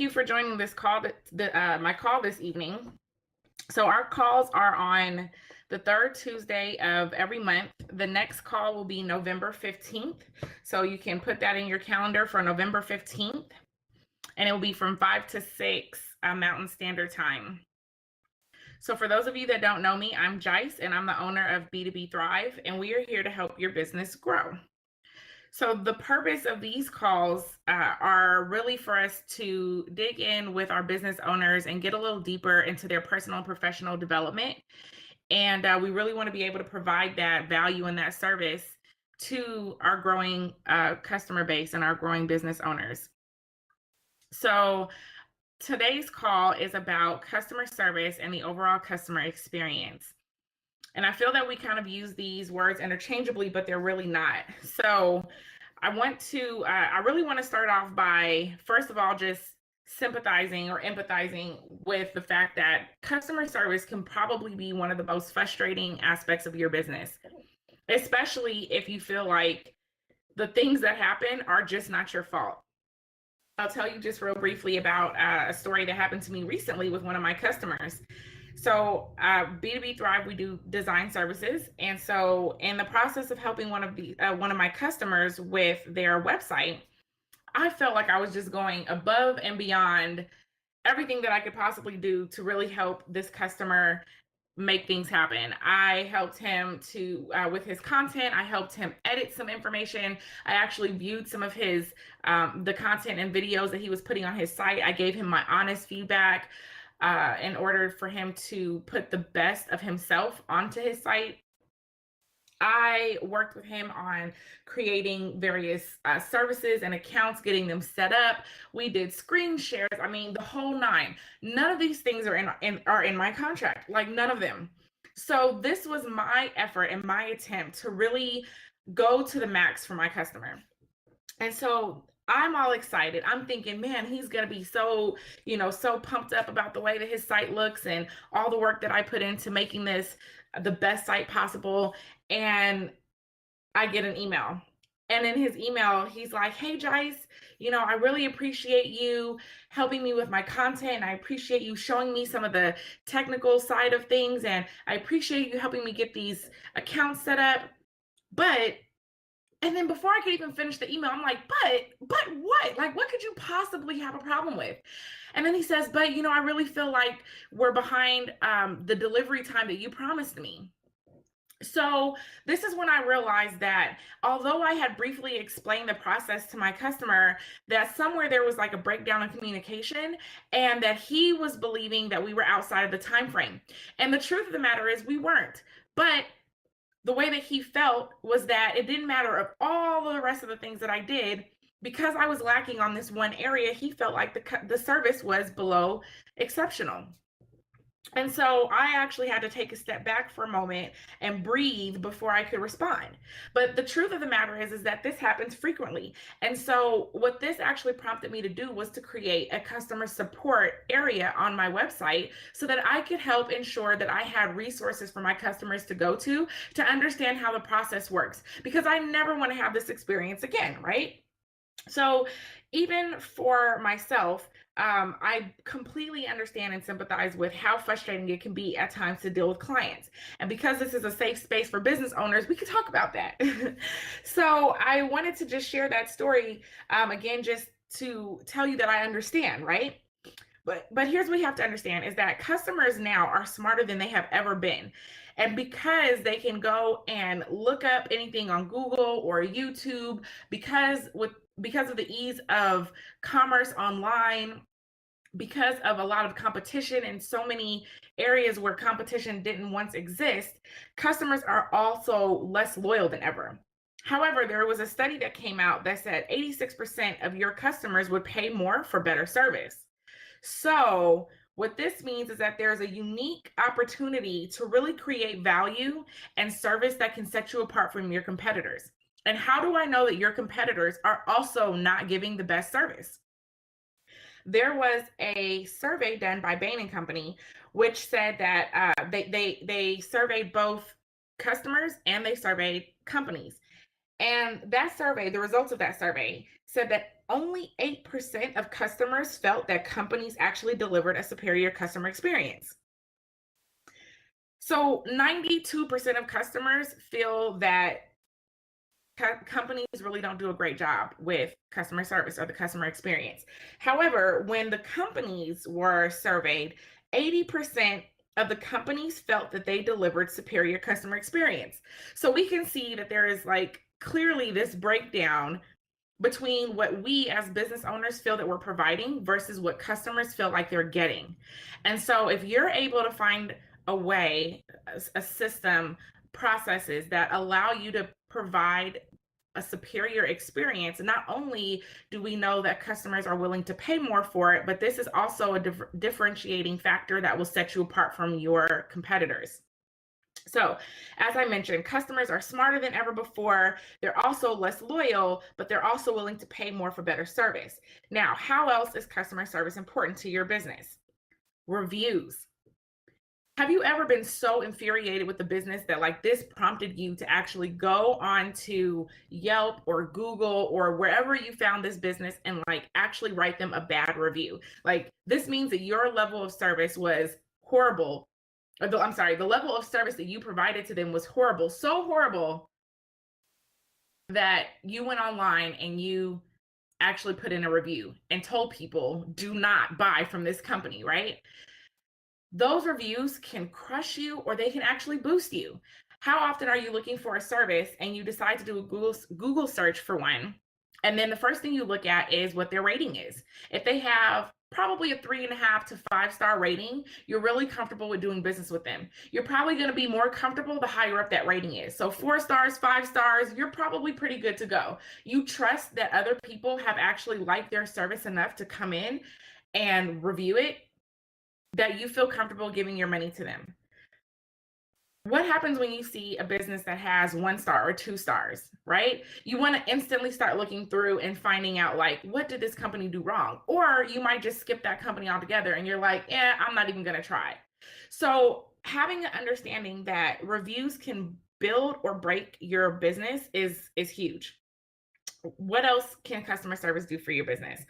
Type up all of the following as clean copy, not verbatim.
thank you for joining this call, my call this evening. So our calls are on the third Tuesday of every month. The next call will be November 15th. So you can put that in your calendar for November 15th, and it will be from 5 to 6 Mountain Standard Time. So for those of you that don't know me, I'm Jice, and I'm the owner of B2B Thrive, and we are here to help your business grow. So the purpose of these calls are really for us to dig in with our business owners and get a little deeper into their personal and professional development. And we really want to be able to provide that value and that service to our growing customer base and our growing business owners. So today's call is about customer service and the overall customer experience. And I feel that we kind of use these words interchangeably, but they're really not. So I really want to start off by, first of all, just sympathizing or empathizing with the fact that customer service can probably be one of the most frustrating aspects of your business, especially if you feel like the things that happen are just not your fault. I'll tell you just real briefly about a story that happened to me recently with one of my customers. So B2B Thrive, we do design services. And so in the process of helping one of my customers with their website, I felt like I was just going above and beyond everything that I could possibly do to really help this customer make things happen. I helped him with his content. I helped him edit some information. I actually viewed some of his, the content and videos that he was putting on his site. I gave him my honest feedback in order for him to put the best of himself onto his site. I worked with him on creating various services and accounts, getting them set up. We did screen shares. I mean, the whole nine. None of these things are in my contract, like none of them. So this was my effort and my attempt to really go to the max for my customer. And so I'm all excited. I'm thinking, man, he's going to be so pumped up about the way that his site looks and all the work that I put into making this the best site possible. And I get an email. And in his email, he's like, hey, Jice, I really appreciate you helping me with my content. And I appreciate you showing me some of the technical side of things. And I appreciate you helping me get these accounts set up. And then before I could even finish the email, I'm like, but what? Like, what could you possibly have a problem with? And then he says, but, I really feel like we're behind the delivery time that you promised me. So this is when I realized that although I had briefly explained the process to my customer, that somewhere there was like a breakdown in communication and that he was believing that we were outside of the time frame. And the truth of the matter is we weren't. But the way that he felt was that it didn't matter of all of the rest of the things that I did, because I was lacking on this one area. He felt like the service was below exceptional. And so I actually had to take a step back for a moment and breathe before I could respond. But the truth of the matter is that this happens frequently. And so what this actually prompted me to do was to create a customer support area on my website so that I could help ensure that I had resources for my customers to go to understand how the process works, because I never want to have this experience again, right? So even for myself, I completely understand and sympathize with how frustrating it can be at times to deal with clients. And because this is a safe space for business owners, we can talk about that. So I wanted to just share that story again, just to tell you that I understand, right? But here's what you have to understand is that customers now are smarter than they have ever been. And because they can go and look up anything on Google or YouTube, because of the ease of commerce online, because of a lot of competition in so many areas where competition didn't once exist, customers are also less loyal than ever. However, there was a study that came out that said 86% of your customers would pay more for better service. So what this means is that there's a unique opportunity to really create value and service that can set you apart from your competitors. And how do I know that your competitors are also not giving the best service? There was a survey done by Bain & Company, which said that they surveyed both customers and they surveyed companies. And that survey, the results of that survey said that only 8% of customers felt that companies actually delivered a superior customer experience. So 92% of customers feel that companies really don't do a great job with customer service or the customer experience. However, when the companies were surveyed, 80% of the companies felt that they delivered superior customer experience. So we can see that there is like clearly this breakdown between what we as business owners feel that we're providing versus what customers feel like they're getting. And so if you're able to find a way, a system, processes that allow you to provide a superior experience, not only do we know that customers are willing to pay more for it, but this is also a differentiating factor that will set you apart from your competitors. So, as I mentioned, customers are smarter than ever before. They're also less loyal, but they're also willing to pay more for better service. Now, how else is customer service important to your business? Reviews. Have you ever been so infuriated with the business that like this prompted you to actually go on to Yelp or Google or wherever you found this business and like actually write them a bad review? Like this means that your level of service was horrible. I'm sorry, the level of service that you provided to them was horrible, so horrible that you went online and you actually put in a review and told people, do not buy from this company, right? Those reviews can crush you or they can actually boost you. How often are you looking for a service and you decide to do a Google search for one? And then the first thing you look at is what their rating is. If they have probably a 3.5 to 5 star rating, you're really comfortable with doing business with them. You're probably going to be more comfortable the higher up that rating is. So 4 stars, 5 stars, you're probably pretty good to go. You trust that other people have actually liked their service enough to come in and review it, that you feel comfortable giving your money to them. What happens when you see a business that has 1 star or 2 stars, right? You want to instantly start looking through and finding out like, what did this company do wrong? Or you might just skip that company altogether and you're like, I'm not even going to try. So having an understanding that reviews can build or break your business is huge. What else can customer service do for your business?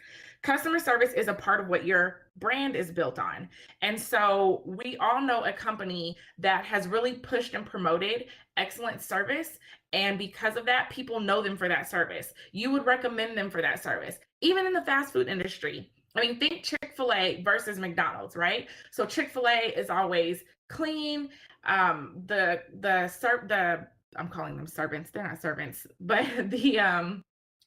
Customer service is a part of what your brand is built on. And so we all know a company that has really pushed and promoted excellent service. And because of that, people know them for that service. You would recommend them for that service, even in the fast food industry. I mean, think Chick-fil-A versus McDonald's, right? So Chick-fil-A is always clean. I'm calling them servants. They're not servants, but the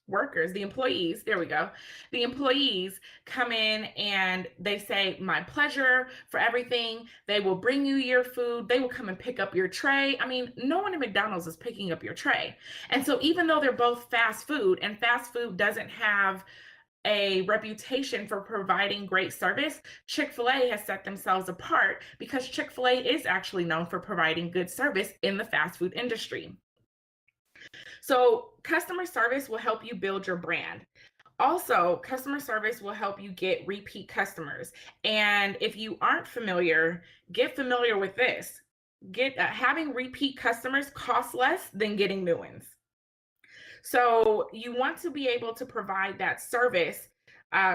workers, the employees, there we go. The employees come in and they say, my pleasure for everything. They will bring you your food. They will come and pick up your tray. I mean, no one at McDonald's is picking up your tray. And so even though they're both fast food and fast food doesn't have a reputation for providing great service, Chick-fil-A has set themselves apart because Chick-fil-A is actually known for providing good service in the fast food industry. So customer service will help you build your brand. Also, customer service will help you get repeat customers. And if you aren't familiar, get familiar with this. Having repeat customers costs less than getting new ones. So you want to be able to provide that service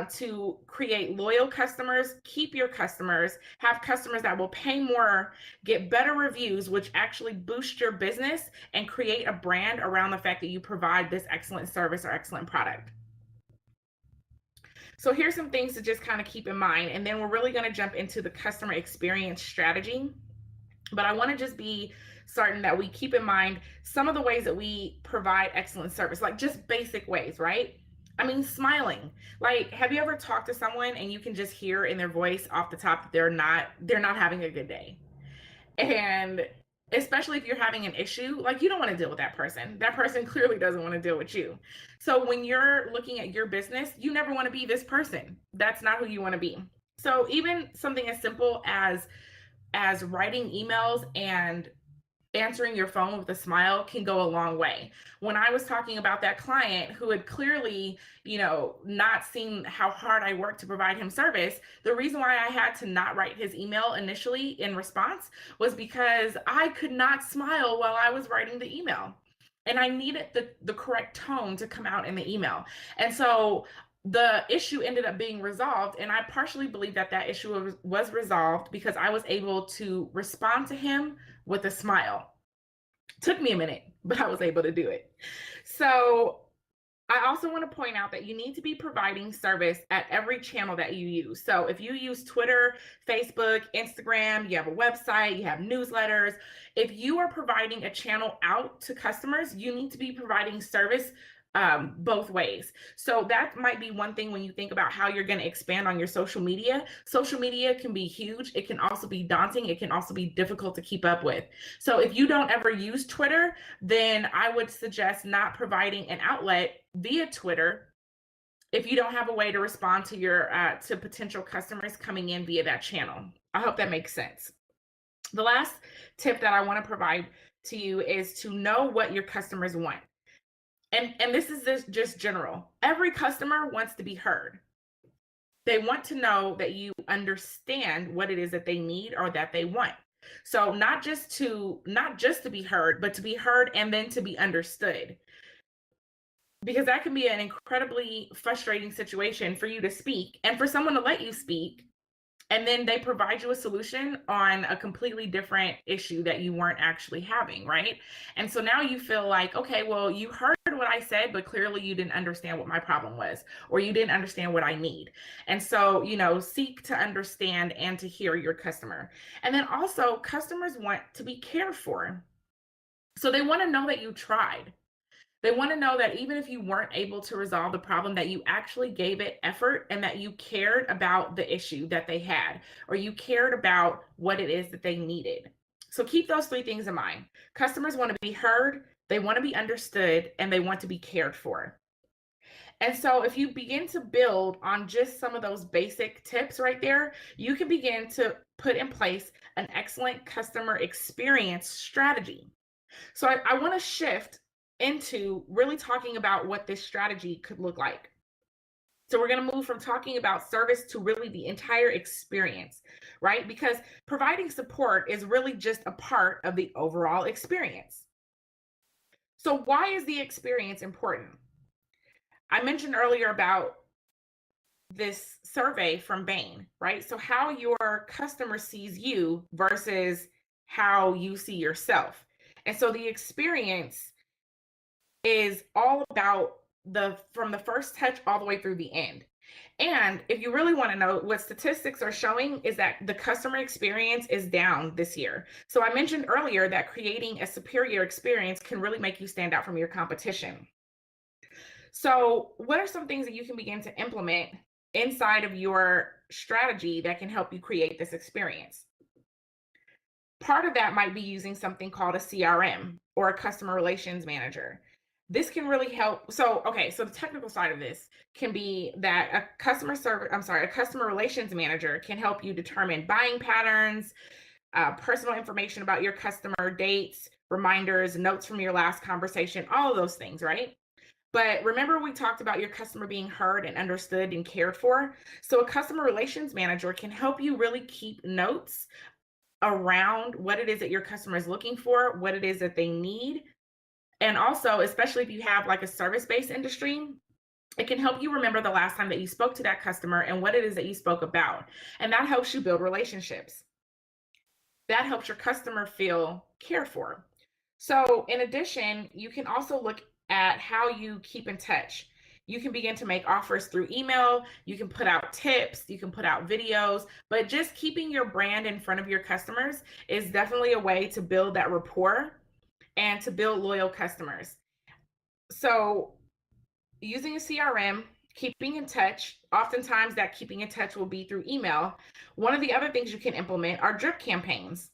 to create loyal customers, keep your customers, have customers that will pay more, get better reviews, which actually boost your business and create a brand around the fact that you provide this excellent service or excellent product. So here's some things to just kind of keep in mind, and then we're really going to jump into the customer experience strategy. But I want to just be certain that we keep in mind some of the ways that we provide excellent service, like just basic ways, right? I mean, smiling. Like, have you ever talked to someone and you can just hear in their voice off the top that they're not having a good day? And especially if you're having an issue, like you don't want to deal with that person. That person clearly doesn't want to deal with you. So when you're looking at your business, you never want to be this person. That's not who you want to be. So even something as simple as writing emails and answering your phone with a smile can go a long way. When I was talking about that client who had clearly, not seen how hard I worked to provide him service, the reason why I had to not write his email initially in response was because I could not smile while I was writing the email. And I needed the correct tone to come out in the email. And so the issue ended up being resolved. And I partially believe that that issue was resolved because I was able to respond to him with a smile. Took me a minute, but I was able to do it. So I also want to point out that you need to be providing service at every channel that you use. So if you use Twitter, Facebook, Instagram, you have a website, you have newsletters, if you are providing a channel out to customers, you need to be providing service both ways. So that might be one thing when you think about how you're going to expand on your social media. Social media can be huge. It can also be daunting. It can also be difficult to keep up with. So if you don't ever use Twitter, then I would suggest not providing an outlet via Twitter if you don't have a way to respond to your to potential customers coming in via that channel. I hope that makes sense. The last tip that I want to provide to you is to know what your customers want. And this is just general. Every customer wants to be heard. They want to know that you understand what it is that they need or that they want. So not just to be heard, but to be heard and then to be understood. Because that can be an incredibly frustrating situation for you to speak and for someone to let you speak, and then they provide you a solution on a completely different issue that you weren't actually having, right? And so now you feel like, okay, well, you heard what I said, but clearly you didn't understand what my problem was, or you didn't understand what I need. And so, seek to understand and to hear your customer. And then also, customers want to be cared for. So they want to know that you tried. They want to know that even if you weren't able to resolve the problem, that you actually gave it effort and that you cared about the issue that they had, or you cared about what it is that they needed. So keep those three things in mind. Customers want to be heard, they want to be understood, and they want to be cared for. And so if you begin to build on just some of those basic tips right there, you can begin to put in place an excellent customer experience strategy. So I want to shift into really talking about what this strategy could look like. So we're going to move from talking about service to really the entire experience, right? Because providing support is really just a part of the overall experience. So why is the experience important? I mentioned earlier about this survey from Bain, right? So how your customer sees you versus how you see yourself. And so the experience is all about from the first touch all the way through the end. And if you really want to know, what statistics are showing is that the customer experience is down this year. So I mentioned earlier that creating a superior experience can really make you stand out from your competition. So what are some things that you can begin to implement inside of your strategy that can help you create this experience? Part of that might be using something called a CRM or a customer relations manager. This can really help. So the technical side of this can be that a customer relations manager can help you determine buying patterns, personal information about your customer, dates, reminders, notes from your last conversation, all of those things, right? But remember, we talked about your customer being heard and understood and cared for. So a customer relations manager can help you really keep notes around what it is that your customer is looking for, what it is that they need. And also, especially if you have like a service-based industry, it can help you remember the last time that you spoke to that customer and what it is that you spoke about. And that helps you build relationships. That helps your customer feel cared for. So in addition, you can also look at how you keep in touch. You can begin to make offers through email. You can put out tips. You can put out videos. But just keeping your brand in front of your customers is definitely a way to build that rapport and to build loyal customers. So using a CRM, keeping in touch, oftentimes that keeping in touch will be through email. One of the other things you can implement are drip campaigns.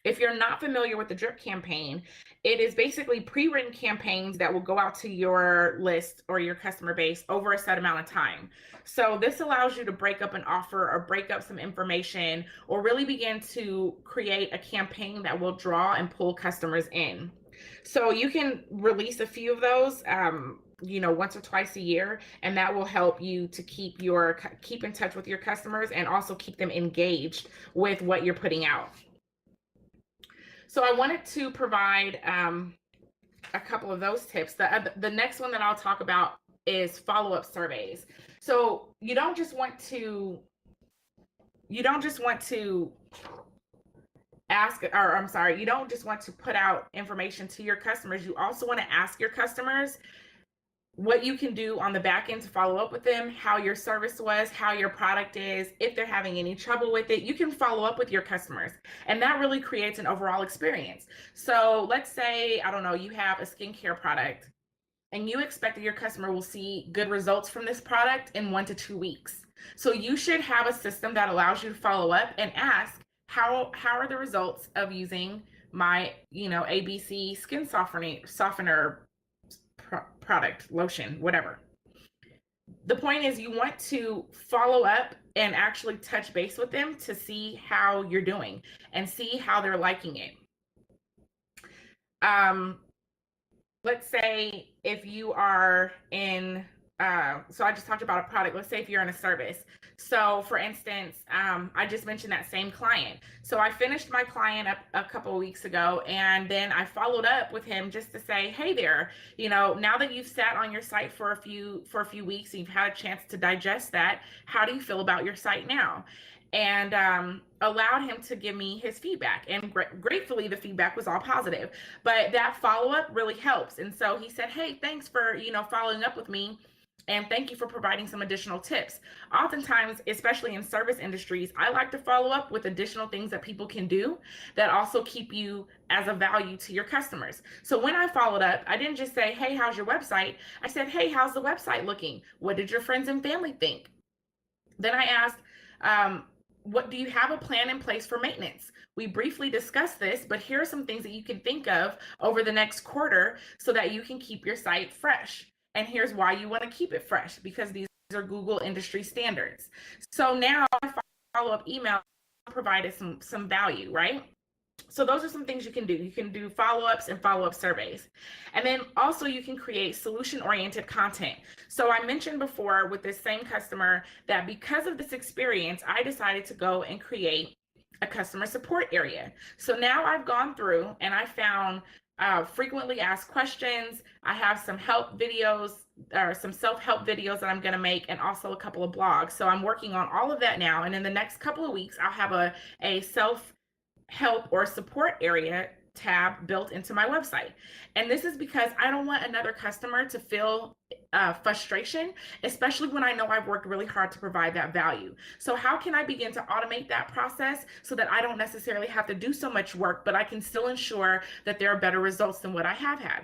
If you're not familiar with the drip campaign, it is basically pre-written campaigns that will go out to your list or your customer base over a set amount of time. So this allows you to break up an offer or break up some information or really begin to create a campaign that will draw and pull customers in. So you can release a few of those, once or twice a year, and that will help you to keep in touch with your customers and also keep them engaged with what you're putting out. So I wanted to provide a couple of those tips. The next one that I'll talk about is follow-up surveys. So you don't just want to ask, or I'm sorry, you don't just want to put out information to your customers. You also want to ask your customers what you can do on the back end to follow up with them, how your service was, how your product is, if they're having any trouble with it. You can follow up with your customers, and that really creates an overall experience. So let's say, I don't know, you have a skincare product and you expect that your customer will see good results from this product in 1 to 2 weeks. So you should have a system that allows you to follow up and ask, how are the results of using my, ABC skin softener product, lotion, whatever. The point is, you want to follow up and actually touch base with them to see how you're doing and see how they're liking it. Let's say if you are in, so I just talked about a product. Let's say if you're in a service. So for instance, I just mentioned that same client. So I finished my client up a couple of weeks ago, and then I followed up with him just to say, hey there, now that you've sat on your site for a few weeks and you've had a chance to digest that, how do you feel about your site now? And allowed him to give me his feedback. And gratefully, the feedback was all positive. But that follow-up really helps. And so he said, hey, thanks for, following up with me. And thank you for providing some additional tips. Oftentimes, especially in service industries, I like to follow up with additional things that people can do that also keep you as a value to your customers. So when I followed up, I didn't just say, hey, how's your website? I said, hey, how's the website looking? What did your friends and family think? Then I asked, what do you have a plan in place for maintenance? We briefly discussed this, but here are some things that you can think of over the next quarter so that you can keep your site fresh. And here's why you want to keep it fresh, because these are Google industry standards. So now follow-up email provided some value, right? So those are some things you can do. You can do follow-ups and follow-up surveys. And then also you can create solution-oriented content. So I mentioned before with this same customer that because of this experience, I decided to go and create a customer support area. So now I've gone through and I found frequently asked questions. I have some help videos or some self-help videos that I'm going to make, and also a couple of blogs. So I'm working on all of that now. And in the next couple of weeks, I'll have a self-help or support area tab built into my website. And this is because I don't want another customer to feel frustration, especially when I know I've worked really hard to provide that value. So how can I begin to automate that process so that I don't necessarily have to do so much work, but I can still ensure that there are better results than what I have had?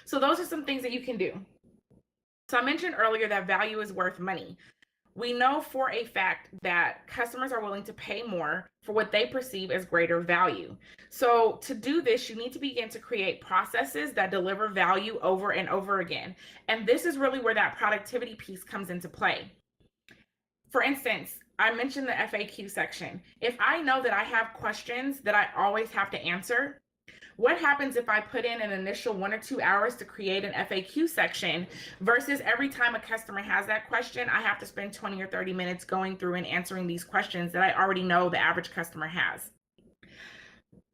So those are some things that you can do. So I mentioned earlier that value is worth money. We know for a fact that customers are willing to pay more for what they perceive as greater value. So to do this, you need to begin to create processes that deliver value over and over again. And this is really where that productivity piece comes into play. For instance, I mentioned the FAQ section. If I know that I have questions that I always have to answer, what happens if I put in an initial 1 or 2 hours to create an FAQ section versus every time a customer has that question, I have to spend 20 or 30 minutes going through and answering these questions that I already know the average customer has?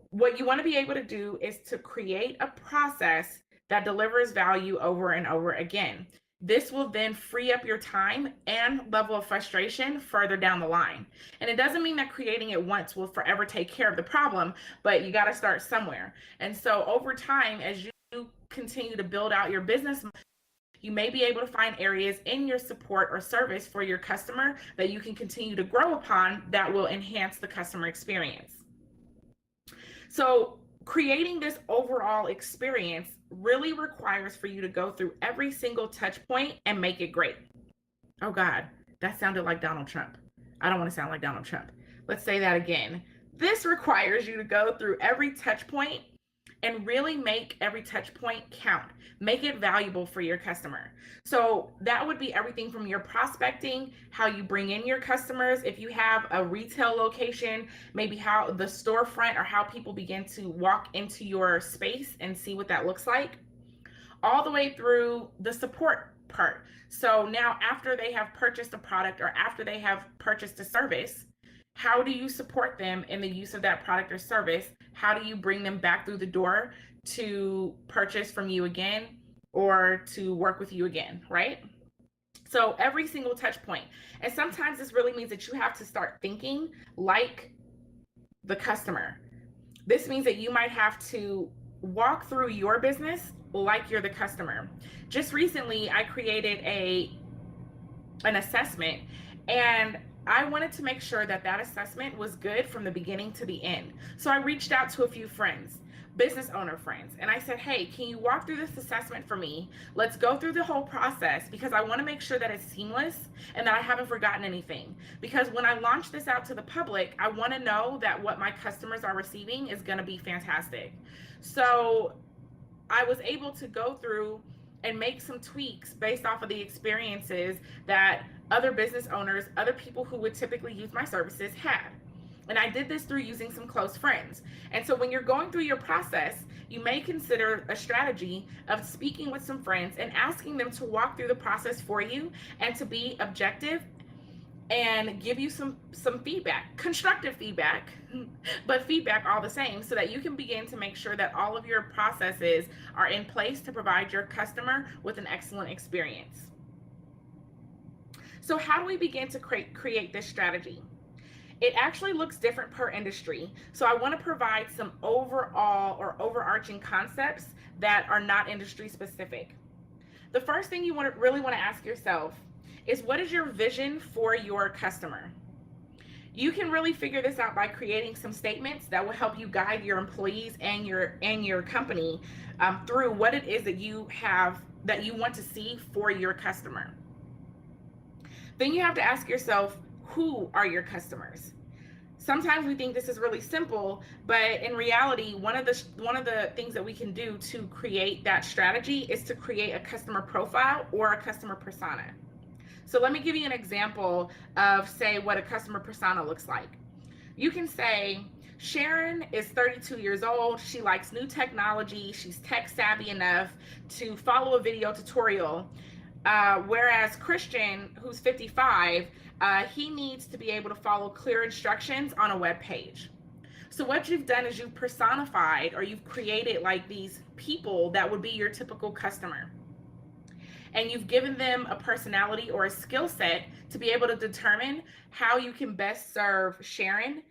What you want to be able to do is to create a process that delivers value over and over again. This will then free up your time and level of frustration further down the line. And it doesn't mean that creating it once will forever take care of the problem, but you got to start somewhere. And so over time, as you continue to build out your business, you may be able to find areas in your support or service for your customer that you can continue to grow upon that will enhance the customer experience. So creating this overall experience really requires for you to go through every single touch point and make it great. Oh God, that sounded like Donald Trump. I don't want to sound like Donald Trump. Let's say that again. This requires you to go through every touch point and really make every touch point count. Make it valuable for your customer. So that would be everything from your prospecting, how you bring in your customers. If you have a retail location, maybe how the storefront or how people begin to walk into your space and see what that looks like, all the way through the support part. So now after they have purchased a product or after they have purchased a service, how do you support them in the use of that product or service? How do you bring them back through the door to purchase from you again? or to work with you again, right? So every single touch point. And sometimes this really means that you have to start thinking like the customer. This means that you might have to walk through your business like you're the customer. Just recently, I created an assessment, and I wanted to make sure that that assessment was good from the beginning to the end. So I reached out to a few friends, business owner friends, and I said, hey, can you walk through this assessment for me? Let's go through the whole process, because I want to make sure that it's seamless and that I haven't forgotten anything. Because when I launch this out to the public, I want to know that what my customers are receiving is going to be fantastic. So I was able to go through and make some tweaks based off of the experiences that other business owners, other people who would typically use my services had. And I did this through using some close friends. And so when you're going through your process, you may consider a strategy of speaking with some friends and asking them to walk through the process for you and to be objective and give you some feedback, constructive feedback, but feedback all the same, so that you can begin to make sure that all of your processes are in place to provide your customer with an excellent experience. So how do we begin to create this strategy? It actually looks different per industry. So I want to provide some overall or overarching concepts that are not industry specific. The first thing you really want to ask yourself is, what is your vision for your customer? You can really figure this out by creating some statements that will help you guide your employees and your company through what it is that you want to see for your customer. Then you have to ask yourself, who are your customers? Sometimes we think this is really simple, but in reality, one of the things that we can do to create that strategy is to create a customer profile or a customer persona. So let me give you an example of, say, what a customer persona looks like. You can say, Sharon is 32 years old. She likes new technology. She's tech savvy enough to follow a video tutorial. Whereas Christian, who's 55, he needs to be able to follow clear instructions on a web page. So what you've done is you've personified, or you've created like these people that would be your typical customer. And you've given them a personality or a skill set to be able to determine how you can best serve Sharon,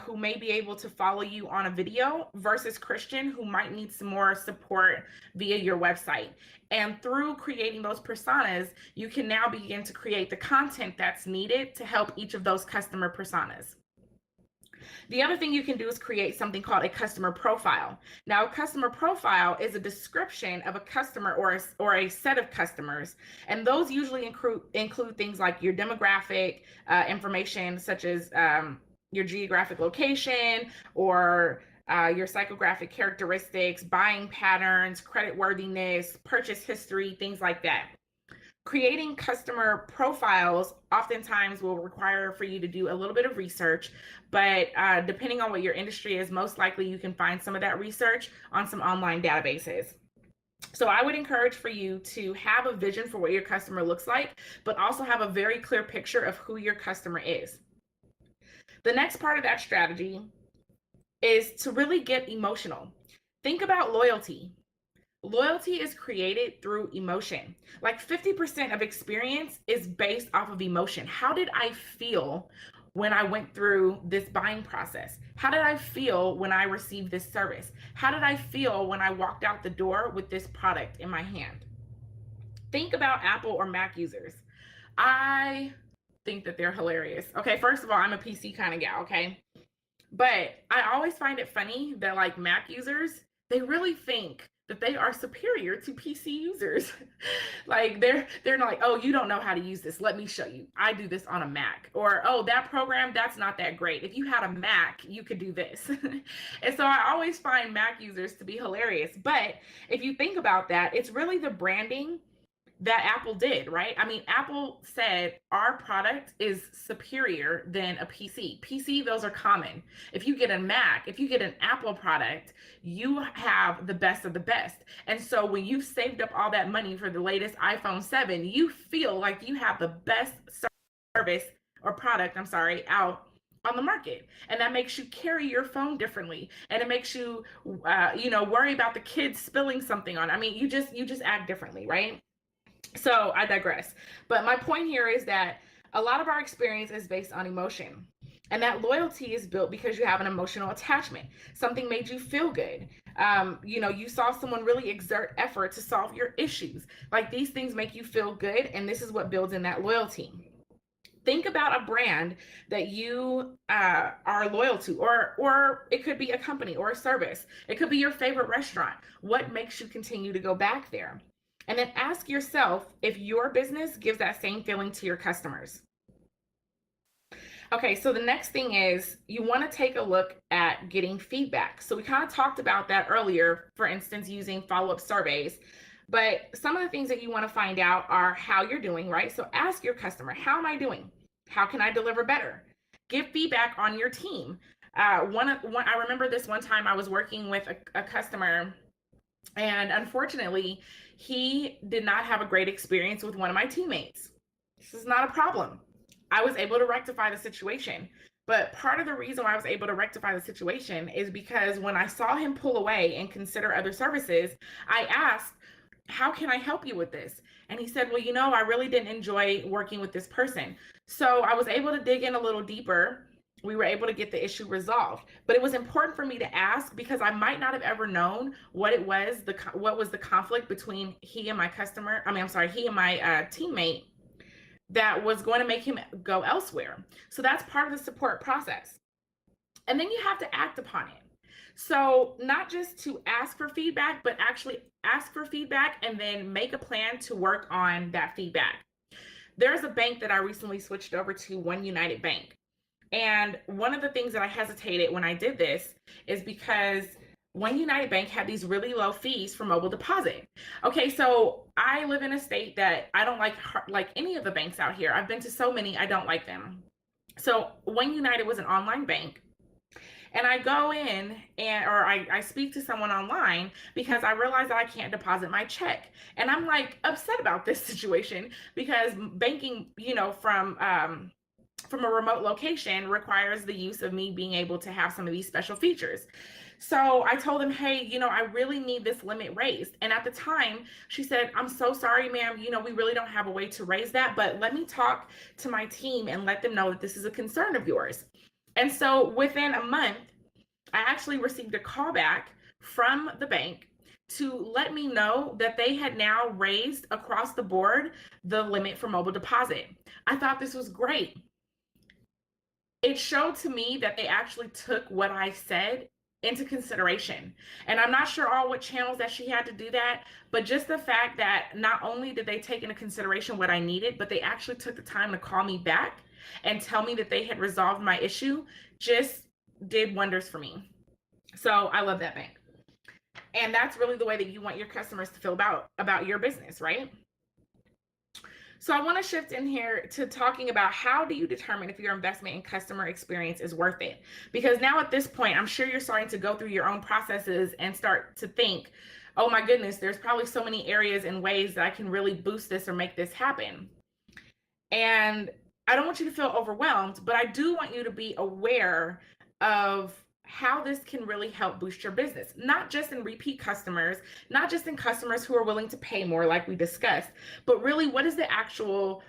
who may be able to follow you on a video, versus Christian, who might need some more support via your website. And through creating those personas, you can now begin to create the content that's needed to help each of those customer personas. The other thing you can do is create something called a customer profile. Now, a customer profile is a description of a customer or a set of customers, and those usually include things like your demographic information, such as your geographic location, or your psychographic characteristics, buying patterns, creditworthiness, purchase history, things like that. Creating customer profiles oftentimes will require for you to do a little bit of research, but depending on what your industry is, most likely you can find some of that research on some online databases. So I would encourage for you to have a vision for what your customer looks like, but also have a very clear picture of who your customer is. The next part of that strategy is to really get emotional. Think about loyalty. Loyalty is created through emotion. Like 50% of experience is based off of emotion. How did I feel when I went through this buying process? How did I feel when I received this service? How did I feel when I walked out the door with this product in my hand? Think about Apple or Mac users. I think that they're hilarious. Okay, first of all, I'm a PC kind of gal, okay? But I always find it funny that like Mac users, they really think that they are superior to PC users. Like they're not like, oh, you don't know how to use this. Let me show you. I do this on a Mac. Or, oh, that program, that's not that great. If you had a Mac, you could do this. And so I always find Mac users to be hilarious. But if you think about that, it's really the branding that Apple did, right? I mean, Apple said our product is superior than a PC. PC, those are common. If you get a Mac, if you get an Apple product, you have the best of the best. And so when you've saved up all that money for the latest iPhone 7, you feel like you have the best service or product, out on the market, and that makes you carry your phone differently, and it makes you worry about the kids spilling something on. I mean, you just act differently, right? So I digress. But my point here is that a lot of our experience is based on emotion. And that loyalty is built because you have an emotional attachment. Something made you feel good. You saw someone really exert effort to solve your issues. Like, these things make you feel good, and this is what builds in that loyalty. Think about a brand that you are loyal to, or it could be a company or a service. It could be your favorite restaurant. What makes you continue to go back there? And then ask yourself if your business gives that same feeling to your customers. Okay, so the next thing is you want to take a look at getting feedback. So we kind of talked about that earlier, for instance, using follow-up surveys. But some of the things that you want to find out are how you're doing, right? So ask your customer, how am I doing? How can I deliver better? Give feedback on your team. I remember this one time I was working with a customer, and unfortunately, he did not have a great experience with one of my teammates. This is not a problem. I was able to rectify the situation. But part of the reason why I was able to rectify the situation is because when I saw him pull away and consider other services, I asked, how can I help you with this? And he said, well, I really didn't enjoy working with this person. So I was able to dig in a little deeper. We were able to get the issue resolved. But it was important for me to ask because I might not have ever known what was the conflict between he and my teammate that was going to make him go elsewhere. So that's part of the support process. And then you have to act upon it. So not just to ask for feedback, but actually ask for feedback and then make a plan to work on that feedback. There's a bank that I recently switched over to, One United Bank. And one of the things that I hesitated when I did this is because One United Bank had these really low fees for mobile deposit. Okay, so I live in a state that I don't like any of the banks out here. I've been to so many, I don't like them. So One United was an online bank. And I go in I speak to someone online because I realize that I can't deposit my check. And I'm like upset about this situation because banking, from a remote location requires the use of me being able to have some of these special features. So I told him, hey, I really need this limit raised. And at the time, she said, I'm so sorry, ma'am. We really don't have a way to raise that, but let me talk to my team and let them know that this is a concern of yours. And so within a month, I actually received a call back from the bank to let me know that they had now raised across the board the limit for mobile deposit. I thought this was great. It showed to me that they actually took what I said into consideration. And I'm not sure all what channels that she had to do that, but just the fact that not only did they take into consideration what I needed, but they actually took the time to call me back and tell me that they had resolved my issue just did wonders for me. So I love that bank. And that's really the way that you want your customers to feel about your business, right? So I want to shift in here to talking about how do you determine if your investment in customer experience is worth it? Because now at this point, I'm sure you're starting to go through your own processes and start to think, oh my goodness, there's probably so many areas and ways that I can really boost this or make this happen. And I don't want you to feel overwhelmed, but I do want you to be aware of how this can really help boost your business, not just in repeat customers, not just in customers who are willing to pay more like we discussed, but really what is the actual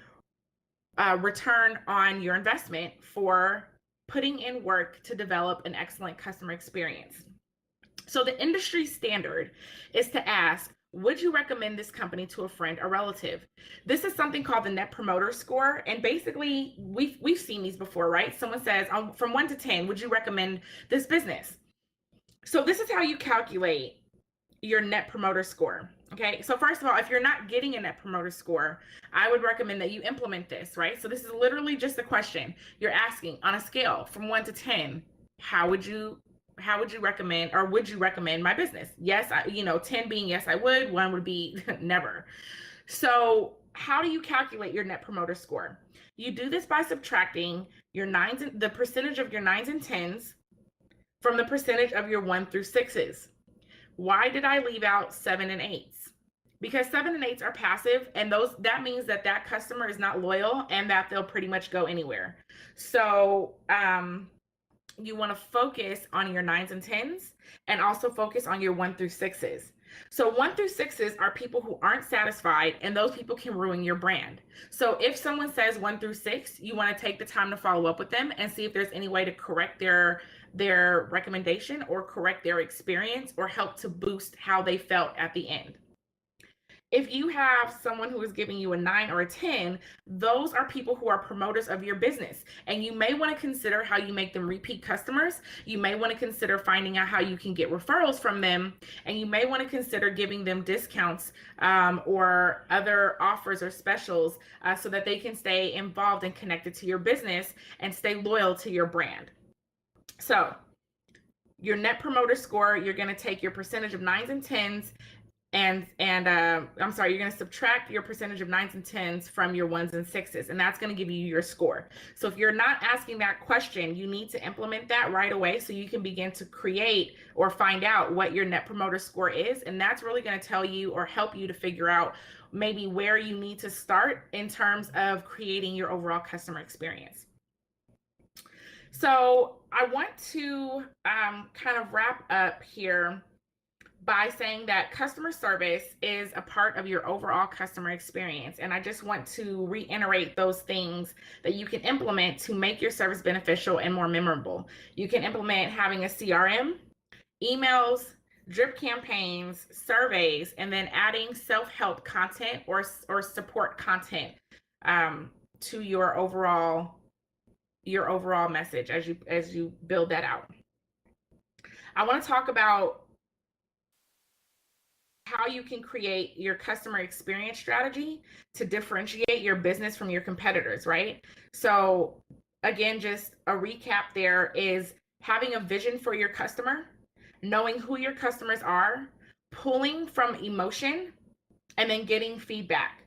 return on your investment for putting in work to develop an excellent customer experience. So the industry standard is to ask, would you recommend this company to a friend or relative? This is something called the Net Promoter Score. And basically, we've seen these before, right? Someone says, from 1 to 10, would you recommend this business? So this is how you calculate your Net Promoter Score. Okay, so first of all, if you're not getting a Net Promoter Score, I would recommend that you implement this, right? So this is literally just a question. You're asking on a scale from 1 to 10, how would you recommend, or would you recommend my business? Yes, 10 being yes, I would, 1 would be never. So how do you calculate your Net Promoter Score? You do this by subtracting the percentage of your 9s and 10s from the percentage of your 1 through 6s. Why did I leave out 7 and 8s? because 7 and 8s are passive, and that means that customer is not loyal and that they'll pretty much go anywhere. So you want to focus on your 9s and 10s, and also focus on your 1 through 6s. So 1 through 6s are people who aren't satisfied, and those people can ruin your brand. So if someone says 1 through 6, you want to take the time to follow up with them and see if there's any way to correct their recommendation, or correct their experience, or help to boost how they felt at the end. If you have someone who is giving you a 9 or a 10, those are people who are promoters of your business. And you may want to consider how you make them repeat customers. You may want to consider finding out how you can get referrals from them. And you may want to consider giving them discounts or other offers or specials so that they can stay involved and connected to your business and stay loyal to your brand. So your net promoter score, you're going to take your percentage of 9s and 10s, and I'm sorry, you're going to subtract your percentage of 9s and 10s from your 1s and 6s, and that's going to give you your score. So if you're not asking that question, you need to implement that right away so you can begin to create or find out what your net promoter score is, and that's really going to tell you or help you to figure out maybe where you need to start in terms of creating your overall customer experience. So I want to kind of wrap up here by saying that customer service is a part of your overall customer experience. And I just want to reiterate those things that you can implement to make your service beneficial and more memorable. You can implement having a CRM, emails, drip campaigns, surveys, and then adding self-help content or support content to your overall message as you build that out. I want to talk about how you can create your customer experience strategy to differentiate your business from your competitors, right? So again, just a recap there is having a vision for your customer, knowing who your customers are, pulling from emotion, and then getting feedback.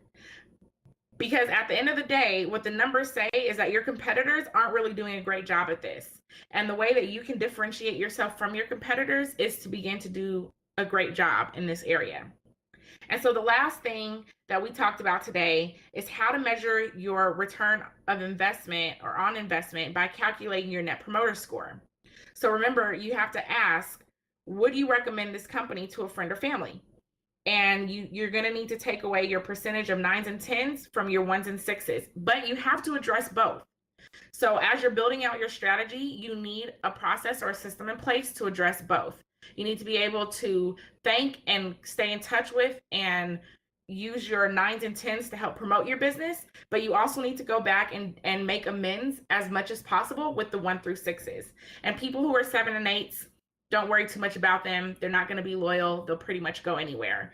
Because at the end of the day, what the numbers say is that your competitors aren't really doing a great job at this. And the way that you can differentiate yourself from your competitors is to begin to do a great job in this area. And so the last thing that we talked about today is how to measure your return of investment or on investment by calculating your net promoter score. So remember, you have to ask, would you recommend this company to a friend or family? And you're going to need to take away your percentage of 9s and 10s from your 1s and 6s, but you have to address both. So as you're building out your strategy, you need a process or a system in place to address both. You need to be able to thank and stay in touch with and use your 9s and 10s to help promote your business, but you also need to go back and make amends as much as possible with the 1 through 6s. And people who are 7 and 8s, don't worry too much about them. They're not going to be loyal. They'll pretty much go anywhere.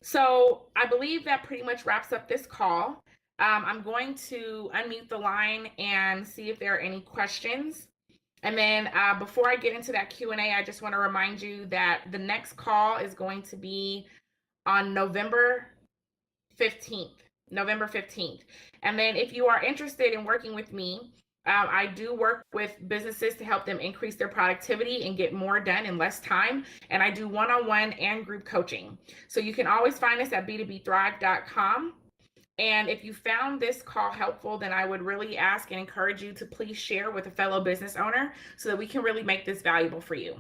So I believe that pretty much wraps up this call. I'm going to unmute the line and see if there are any questions. And then before I get into that Q&A, I just want to remind you that the next call is going to be on November 15th. And then if you are interested in working with me, I do work with businesses to help them increase their productivity and get more done in less time. And I do one-on-one and group coaching. So you can always find us at b2bthrive.com. And if you found this call helpful, then I would really ask and encourage you to please share with a fellow business owner so that we can really make this valuable for you.